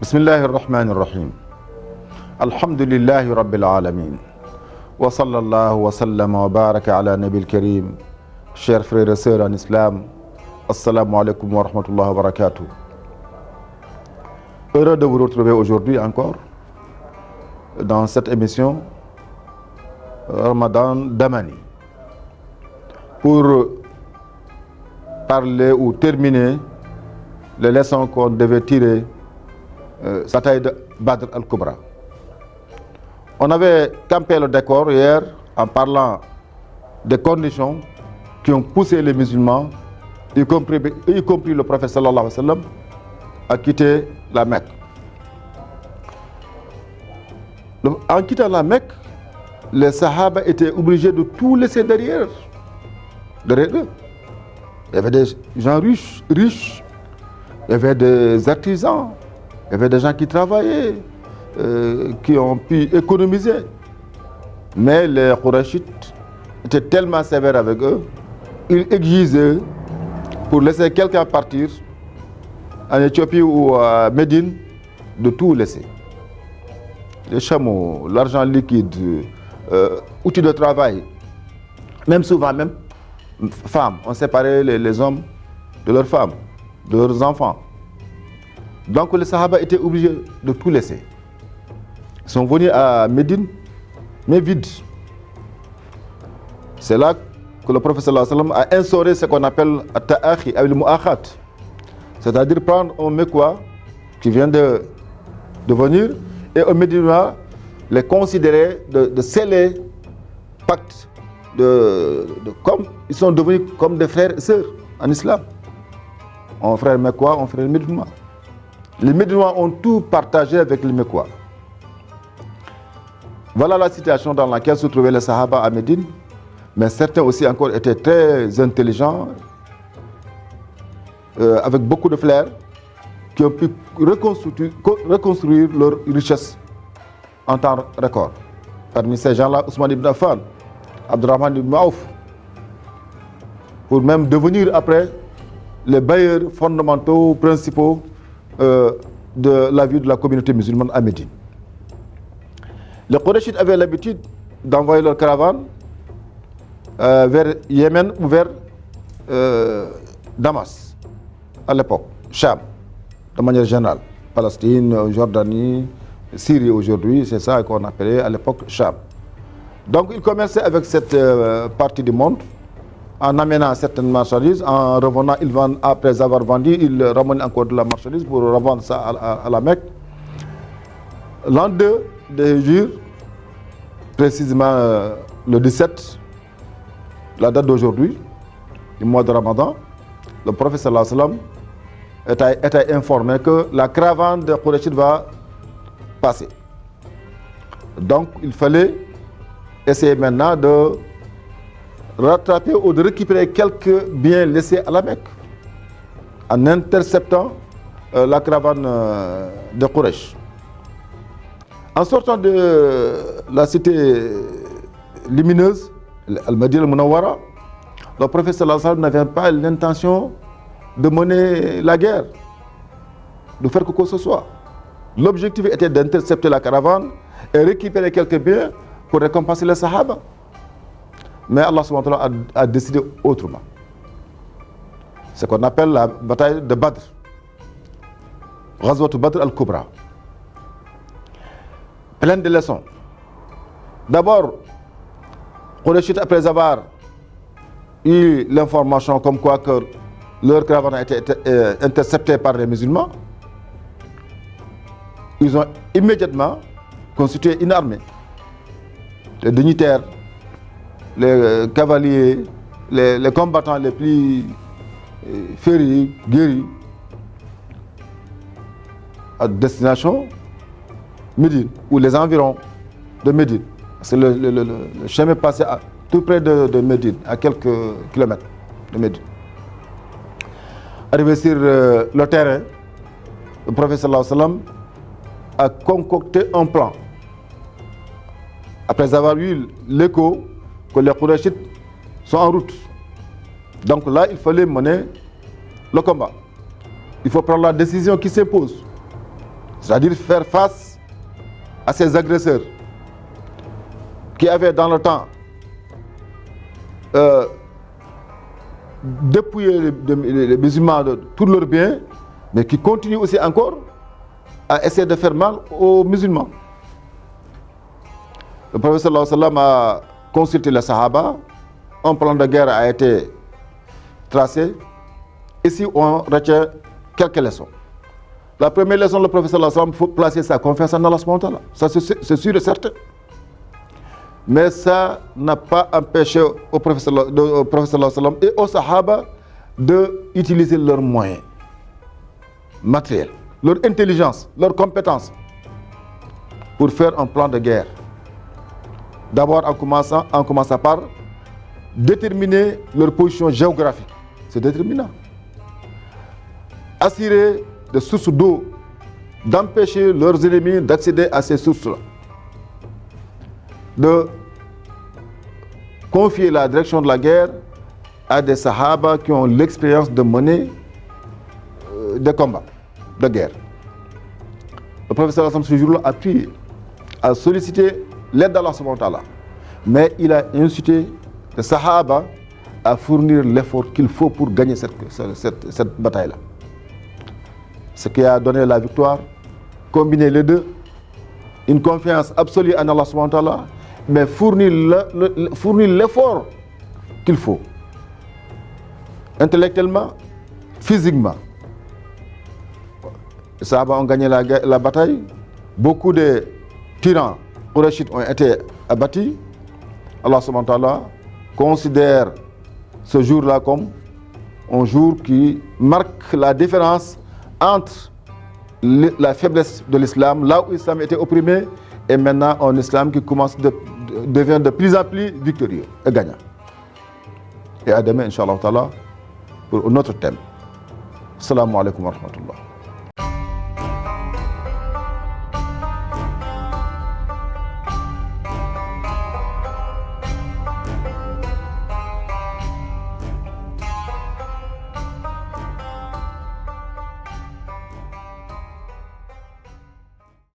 Bismillahir Rahmanir Rahim. Alhamdulillahi Rabbil Alamin. Wa sallallahu wa sallama wa baraka ala Nabil Karim. Chers frères et sœurs en islam, assalamu alaikum wa rahmatullahi wa barakatuh. Heureux de vous retrouver aujourd'hui encore dans cette émission Ramadan Damani pour parler ou terminer les leçons qu'on devait tirer sa bataille de Badr al-Kubra. On avait campé le décor hier en parlant des conditions qui ont poussé les musulmans, y compris le prophète sallallahu alayhi wa sallam, à quitter la Mecque. En quittant la Mecque, les Sahaba étaient obligés de tout laisser derrière eux. Il y avait des gens riches, il y avait des artisans, il y avait des gens qui travaillaient, qui ont pu économiser. Mais les Qurayshites étaient tellement sévères avec eux, ils exigeaient, pour laisser quelqu'un partir, en Éthiopie ou à Médine, de tout laisser. Les chameaux, l'argent liquide, outils de travail, même souvent, même femmes, on séparait les hommes de leurs femmes, de leurs enfants. Donc les Sahaba étaient obligés de tout laisser. Ils sont venus à Médine, mais vides. C'est là que le prophète sallallahu alayhi wa sallam a instauré ce qu'on appelle at-ta'akhi ou le mu'akhat, c'est-à-dire prendre un Mecquois qui vient de venir et un Médinois les considérer de sceller pacte comme ils sont devenus comme des frères et sœurs en islam. Un frère Mecquois, un frère Médinois. Les Médinois ont tout partagé avec les Mecquois. Voilà la situation dans laquelle se trouvaient les Sahaba à Médine. Mais certains aussi encore étaient très intelligents, avec beaucoup de flair, qui ont pu reconstruire leur richesse en temps record. Parmi ces gens-là, Ousmane ibn Affan, Abdurrahman ibn Auf, pour même devenir après les bailleurs fondamentaux, principaux de la vie de la communauté musulmane à Médine. Les Qurayshites avaient l'habitude d'envoyer leurs caravanes vers Yémen ou vers Damas, à l'époque, Cham, de manière générale. Palestine, Jordanie, Syrie aujourd'hui, c'est ça qu'on appelait à l'époque Cham. Donc ils commerçaient avec cette partie du monde, en amenant certaines marchandises, en revenant, ils vendent, après avoir vendu, ils ramènent encore de la marchandise pour revendre ça à la Mecque. L'an 2 de Hijr, précisément le 17, la date d'aujourd'hui, du mois de Ramadan, le prophète sallallahu alayhi wa sallam était informé que la caravane de Quraysh va passer. Donc il fallait essayer maintenant de rattraper ou de récupérer quelques biens laissés à la Mecque en interceptant la caravane de Quraysh. En sortant de la cité lumineuse, Al-Madina al-Munawwara, le prophète sallallahu alayhi wa sallam n'avait pas l'intention de mener la guerre, de faire quoi que ce soit. L'objectif était d'intercepter la caravane et récupérer quelques biens pour récompenser les Sahaba. Mais Allah subhanahu wa ta'ala a décidé autrement. C'est ce qu'on appelle la bataille de Badr, Ghazwat Badr al-Kubra. Plein de leçons. D'abord, Quraysh, après avoir eu l'information comme quoi que leur caravane a été interceptée par les musulmans, ils ont immédiatement constitué une armée. Les dignitaires, les cavaliers, les combattants les plus féris, guéris, à destination Médine, ou les environs de Médine. C'est le chemin passé tout près de Médine, à quelques kilomètres de Médine. Arrivé sur le terrain, le prophète sallallahu alayhi wa sallam a concocté un plan. Après avoir eu l'écho que les Qurayshites sont en route. Donc là, il fallait mener le combat. Il faut prendre la décision qui s'impose. c'est-à-dire faire face à ces agresseurs qui avaient dans le temps dépouillé les musulmans de tous leurs biens, mais qui continuent aussi encore à essayer de faire mal aux musulmans. Le prophète sallallahu alayhi wa sallam a consulté les Sahaba, un plan de guerre a été tracé. Ici, on retient quelques leçons. La première leçon, le prophète sallallahu alayhi wa sallam, il faut placer sa confiance en Allah subhanahu wa ta'ala. Ça, c'est sûr et certain. Mais ça n'a pas empêché au prophète sallallahu alayhi wa sallam et aux Sahaba d'utiliser leurs moyens matériels, leur intelligence, leurs compétences pour faire un plan de guerre. D'abord en commençant par déterminer leur position géographique. C'est déterminant. Assurer des sources d'eau, d'empêcher leurs ennemis d'accéder à ces sources-là. De confier la direction de la guerre à des Sahaba qui ont l'expérience de mener des combats de guerre. Le prophète sallallahu alayhi wa sallam, ce jour-là, a prié, a sollicité l'aide d'Allah subhanahu wa ta'ala. Mais il a incité les Sahaba à fournir l'effort qu'il faut pour gagner cette bataille-là. Ce qui a donné la victoire, combiner les deux, une confiance absolue en Allah subhanahu wa ta'ala, mais fournir l'effort qu'il faut, intellectuellement, physiquement. Les Sahaba ont gagné la bataille. Beaucoup de tyrans Qurayshites ont été abattus. Allah subhanahu wa ta'ala considère ce jour-là comme un jour qui marque la différence entre la faiblesse de l'islam, là où l'islam était opprimé, et maintenant un islam qui devient de plus en plus victorieux et gagnant. Et à demain, Inch'Allah ta'ala, pour un autre thème. Assalamu alaikum wa rahmatullah.